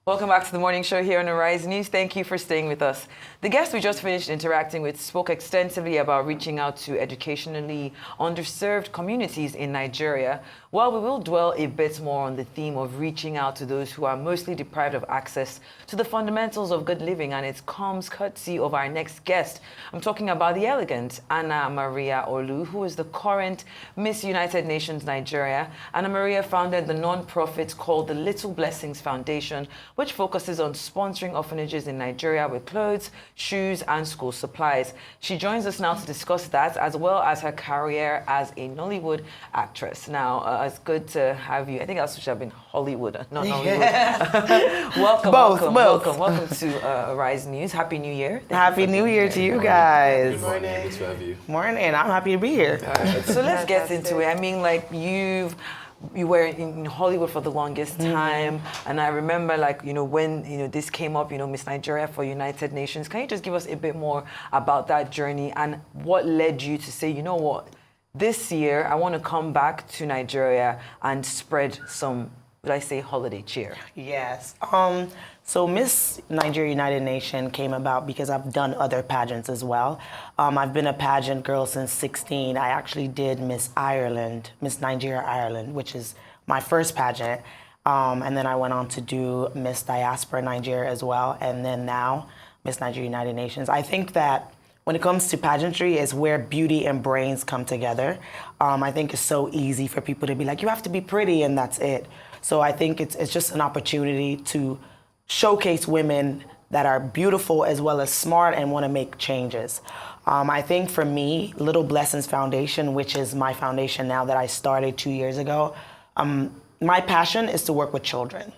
Welcome back to the morning show here on Arise News. Thank you for staying with us. The guest we just finished interacting with spoke extensively about reaching out to educationally underserved communities in Nigeria. Well, we will dwell a bit more on the theme of reaching out to those who are mostly deprived of access to the fundamentals of good living, and it comes courtesy of our next guest. I'm talking about the elegant Anna Maria Orlu, who is the current Miss United Nations Nigeria. Anna Maria founded the non-profit called the Little Blessings Foundation, which focuses on sponsoring orphanages in Nigeria with clothes, shoes, and school supplies. She joins us now to discuss that, as well as her career as a Nollywood actress. Now, it's good to have you. I think I should have been Hollywood, not Nollywood. Yeah. Welcome to Arise News. Happy New Year. Happy New Year to you guys. Good morning. Good to have you. Morning. I'm happy to be here. So let's get into it. I mean, like, you were in Hollywood for the longest time, and I remember, like, when this came up, Miss Nigeria for United Nations. Can you just give us a bit more about that journey and what led you to say, you know what, this year I want to come back to Nigeria and spread some, would I say, holiday cheer? Yes. So Miss Nigeria United Nation came about because I've done other pageants as well. I've been a pageant girl since 16. I actually did Miss Nigeria Ireland, which is my first pageant. And then I went on to do Miss Diaspora Nigeria as well. And then now Miss Nigeria United Nations. I think that when it comes to pageantry, is where beauty and brains come together. I think it's so easy for people to be like, you have to be pretty and that's it. So I think it's just an opportunity to showcase women that are beautiful as well as smart and want to make changes. I think for me, Little Blessings Foundation, which is my foundation now that I started 2 years ago, my passion is to work with children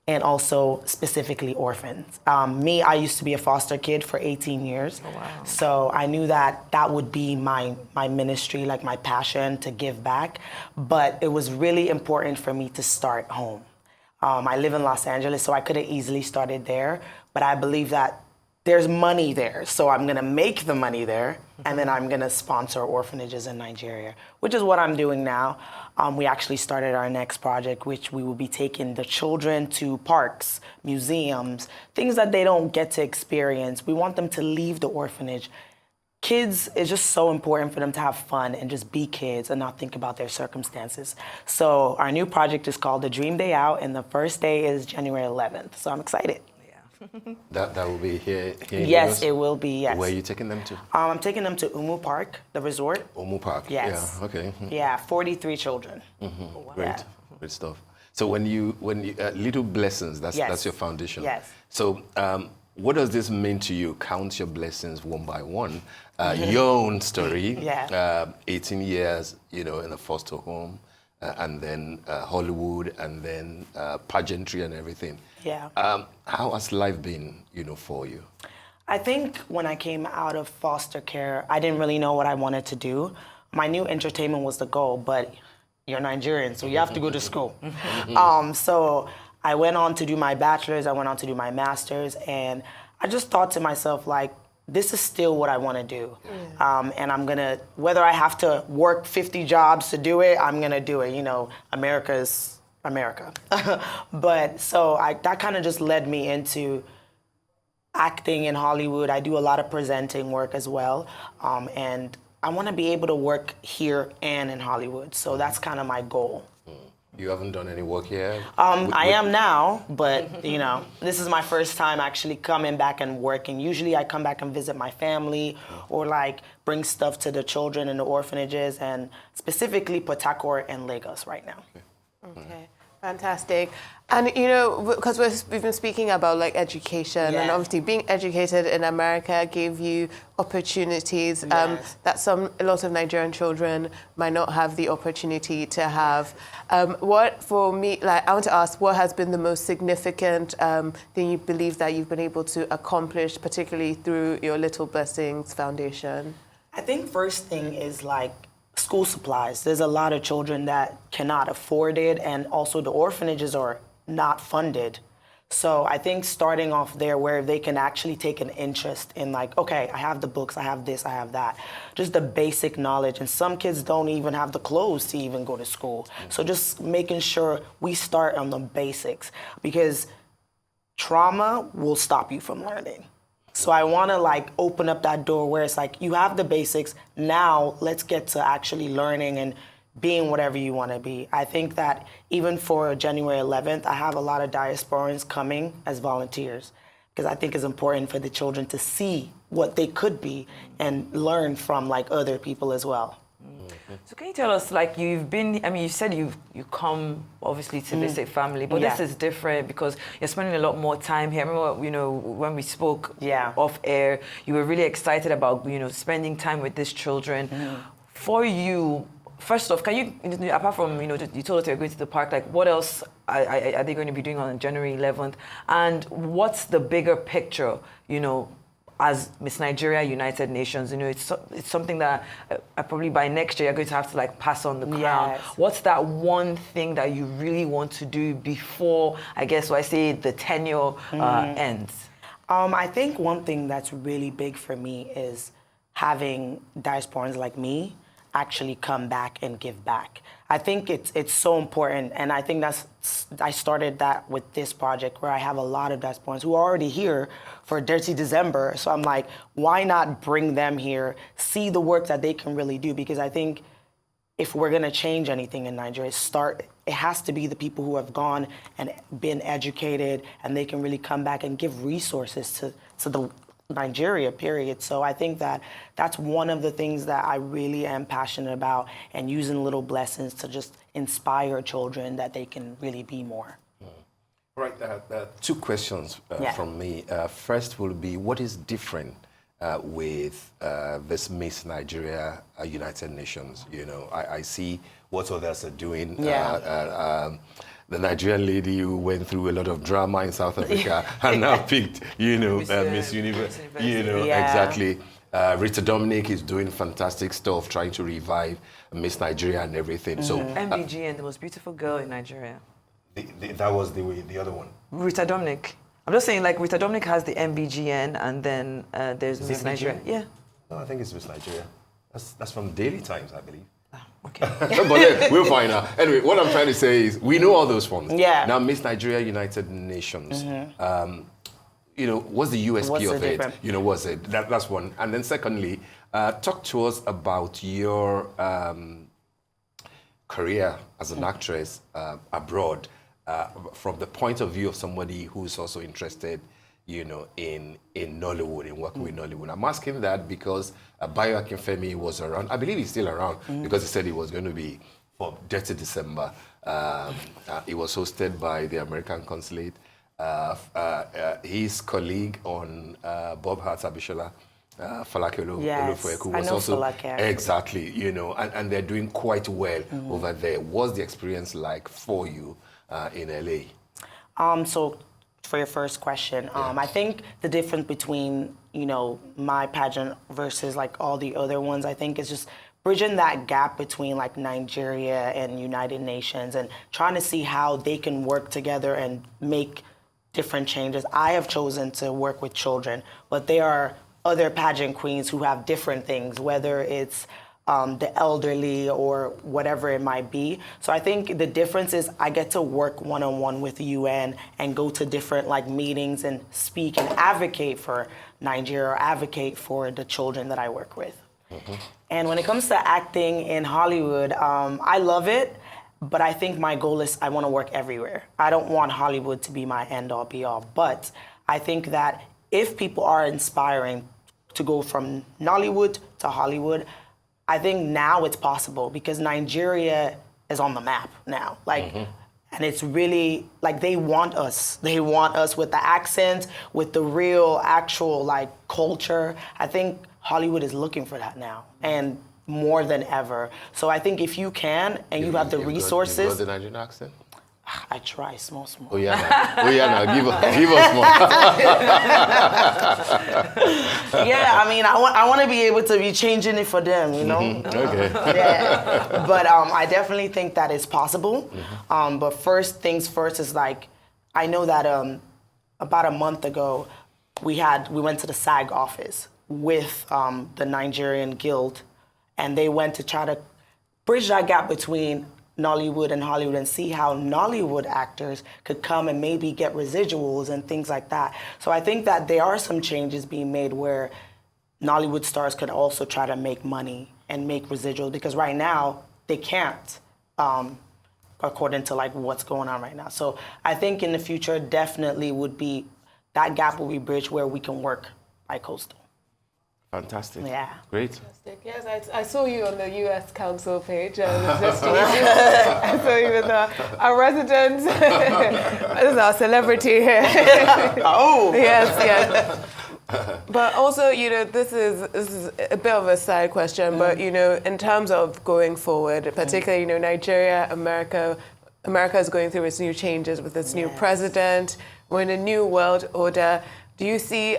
and also specifically orphans. I used to be a foster kid for 18 years. Oh, wow. So I knew that that would be my ministry, like my passion to give back. But it was really important for me to start home. I live in Los Angeles, so I could have easily started there, but I believe that there's money there, so I'm gonna make the money there, and then I'm gonna sponsor orphanages in Nigeria, which is what I'm doing now. We actually started our next project, which we will be taking the children to parks, museums, things that they don't get to experience. We want them to leave the orphanage. Kids, it's just so important for them to have fun and just be kids and not think about their circumstances. So our new project is called The Dream Day Out, and the first day is January 11th. So I'm excited. Yeah. That will be here in Yes, it will be, yes. Where are you taking them to? I'm taking them to Umu Park, the resort. Umu Park. Yes. Yeah, okay. Yeah, 43 children. Mm-hmm. Oh, wow. Great, Yeah. great stuff. So when you Little Blessings, that's your foundation. Yes. So what does this mean to you? Count your blessings one by one. Your own story. Yeah. 18 years, in a foster home, and then Hollywood, and then pageantry and everything. Yeah. How has life been, for you? I think when I came out of foster care, I didn't really know what I wanted to do. My new entertainment was the goal, but you're Nigerian, so you have to go to school. So I went on to do my bachelor's, I went on to do my master's, and I just thought to myself, like, this is still what I want to do. Yeah. And I'm gonna, whether I have to work 50 jobs to do it, I'm gonna do it. America's America. But so that kind of just led me into acting in Hollywood. I do a lot of presenting work as well. And I want to be able to work here and in Hollywood. So that's kind of my goal. You haven't done any work here? I am now, but this is my first time actually coming back and working. Usually I come back and visit my family or like bring stuff to the children in the orphanages, and specifically Port Harcourt and Lagos right now. Okay. Fantastic. And, because we've been speaking about like education, and obviously being educated in America gave you opportunities that a lot of Nigerian children might not have the opportunity to have. What for me, I want to ask, what has been the most significant thing you believe that you've been able to accomplish, particularly through your Little Blessings Foundation? I think first thing is like school supplies. There's a lot of children that cannot afford it, and also the orphanages are not funded. So I think starting off there where they can actually take an interest in like, okay, I have the books, I have this, I have that. Just the basic knowledge. And some kids don't even have the clothes to even go to school. So just making sure we start on the basics, because trauma will stop you from learning. So I want to like open up that door where it's like, you have the basics, now let's get to actually learning and being whatever you want to be. I think that even for January 11th, I have a lot of diasporans coming as volunteers, because I think it's important for the children to see what they could be and learn from like other people as well. So can you tell us, like, you've been, I mean, you said you come obviously to visit family, but this is different because you're spending a lot more time here. I remember, you know, when we spoke off air, you were really excited about, you know, spending time with these children. For you, first off, can you, apart from, you know, you told us you're going to the park, like, what else are they going to be doing on January 11th? And what's the bigger picture, you know, as Miss Nigeria United Nations? You know, it's something that probably by next year you're going to have to like pass on the crown. Yes. What's that one thing that you really want to do before, I guess, I say the tenure ends? I think one thing that's really big for me is having diasporans like me actually come back and give back. I think it's so important, and I think I started that with this project where I have a lot of diasporans who are already here for Dirty December. So I'm like, why not bring them here, see the work that they can really do? Because I think if we're gonna change anything in Nigeria, it has to be the people who have gone and been educated, and they can really come back and give resources to the Nigeria, period. So I think that that's one of the things that I really am passionate about, and using little blessings to just inspire children that they can really be more. Right, two questions from me. First will be, what is different with this Miss Nigeria United Nations? You know, I see what others are doing. The Nigerian lady who went through a lot of drama in South Africa and now picked, you know, Miss Universe. You know, exactly. Rita Dominic is doing fantastic stuff, trying to revive Miss Nigeria and everything. So MBGN, the most beautiful girl in Nigeria. That was the other one. Rita Dominic. I'm just saying, like, Rita Dominic has the MBGN, and then there's Miss Nigeria. Yeah. No, I think it's Miss Nigeria. That's from Daily Times, I believe. Okay. But we'll find out. Anyway, what I'm trying to say is, we know all those ones. Yeah. Now, Miss Nigeria United Nations. You know, what's the USP of it? You know, what's it? That's one. And then secondly, talk to us about your career as an actress abroad, from the point of view of somebody who's also interested, you know, in Nollywood, in working with Nollywood. I'm asking that because Bayo Akinfemi was around. I believe he's still around, because he said he was going to be for Dirty December. It was hosted by the American consulate. His colleague on Bob Hart's Abishola, Falake Olufoyeku, was also Falake. Exactly, you know, and they're doing quite well over there. What's the experience like for you in LA? So for your first question, I think the difference between, you know, my pageant versus like all the other ones, I think is just bridging that gap between like Nigeria and United Nations, and trying to see how they can work together and make different changes. I have chosen to work with children, but there are other pageant queens who have different things, whether it's the elderly or whatever it might be. So I think the difference is I get to work one-on-one with the UN and go to different like meetings and speak and advocate for Nigeria, or advocate for the children that I work with. And when it comes to acting in Hollywood, I love it, but I think my goal is I want to work everywhere. I don't want Hollywood to be my end-all be-all, but I think that if people are inspiring to go from Nollywood to Hollywood, I think now it's possible, because Nigeria is on the map now. Like, and it's really, like, they want us. They want us with the accent, with the real, actual, like, culture. I think Hollywood is looking for that now, and more than ever. So I think if you can, and you have the resources. You got the Nigerian accent? I try, small. Oh yeah, now give us more. Yeah, I mean, I want to be able to be changing it for them, you know? Okay. Yeah. But I definitely think that it's possible. But first things first is, like, I know that about a month ago, we went to the SAG office with the Nigerian Guild, and they went to try to bridge that gap between Nollywood and Hollywood and see how Nollywood actors could come and maybe get residuals and things like that. So I think that there are some changes being made where Nollywood stars could also try to make money and make residuals, because right now they can't, according to like what's going on right now. So I think in the future definitely would be, that gap will be bridged where we can work bi-coastal. Fantastic. Yeah. Great. Fantastic. Yes, I saw you on the U.S. Council page. I saw you with our resident. This is our celebrity here. Oh. Yes. But also, this is a bit of a side question, but, in terms of going forward, particularly, Nigeria, America is going through its new changes with its new president. We're in a new world order. Do you see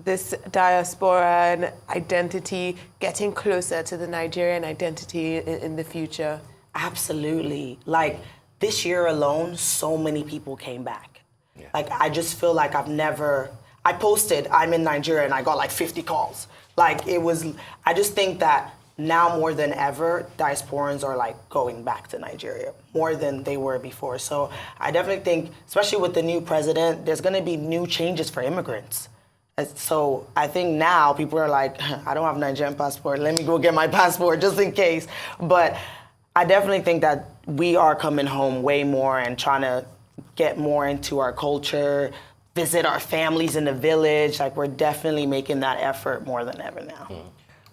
this diaspora and identity getting closer to the Nigerian identity in the future? Absolutely. Like this year alone, so many people came back. Yeah. Like I just feel like I posted, I'm in Nigeria, and I got like 50 calls. Like I just think that now more than ever, diasporans are like going back to Nigeria more than they were before. So I definitely think, especially with the new president, there's gonna be new changes for immigrants. So I think now people are like, I don't have a Nigerian passport, let me go get my passport just in case. But I definitely think that we are coming home way more and trying to get more into our culture, visit our families in the village. Like we're definitely making that effort more than ever now.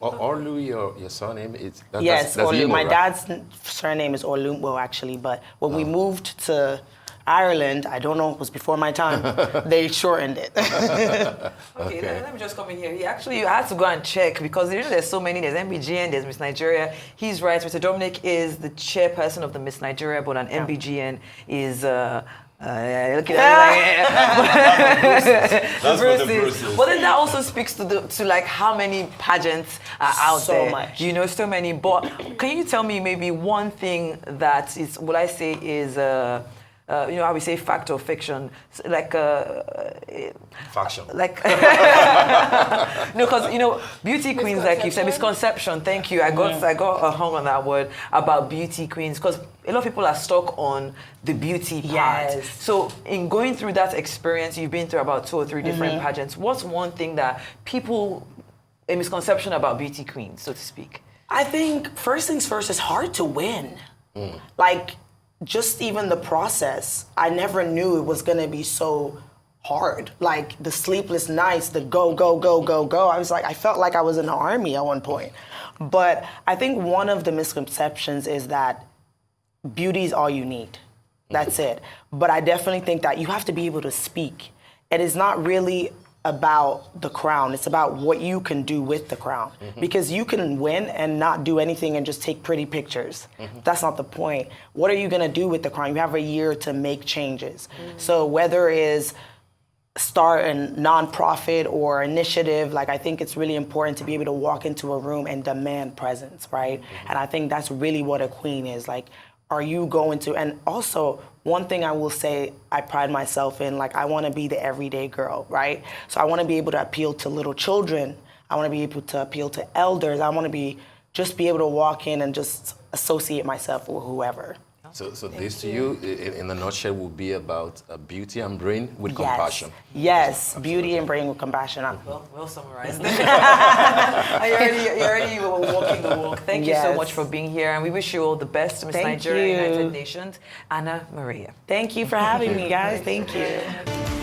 Orlu, your surname is? Yes, that's Orlu. Igbo, My right? dad's surname is Orlu, actually, but when we moved to Ireland, I don't know, it was before my time, they shortened it. Okay, let me just come in here. You had to go and check, because there's so many. There's MBGN, there's Miss Nigeria. He's right, Mr. Dominic is the chairperson of the Miss Nigeria, but an MBGN is... look at That's for the Bruces. But then that also speaks to like how many pageants are out there. So much. So many. But can you tell me maybe one thing that is, what I say is, how we say fact or fiction, like Faction. like because beauty queens, like you said, misconception. Thank you. I got hung on that word about beauty queens, because a lot of people are stuck on the beauty part. Yes. So in going through that experience, you've been through about 2 or 3 different pageants. What's one thing that a misconception about beauty queens, so to speak? I think first things first, it's hard to win. Like, just even the process, I never knew it was gonna be so hard. Like the sleepless nights, the go. I felt like I was in the army at one point. But I think one of the misconceptions is that beauty is all you need. That's it. But I definitely think that you have to be able to speak. It is not really about the crown. It's about what you can do with the crown. Because you can win and not do anything and just take pretty pictures. That's not the point. What are you gonna do with the crown? You have a year to make changes. So whether it is start a nonprofit or initiative, like I think it's really important to be able to walk into a room and demand presence, right? And I think that's really what a queen is. Like, are you going to, and also one thing I will say I pride myself in, like I want to be the everyday girl, right? So I want to be able to appeal to little children. I want to be able to appeal to elders. I want to just be able to walk in and just associate myself with whoever. So this to you, in a nutshell, would be about beauty and brain with compassion. Yes, beauty and brain with compassion. Well summarized. You're already walking the walk. Thank you so much for being here, and we wish you all the best, Miss Nigeria, United Nations, Anna Maria. Thank you for having me, guys. Thank you.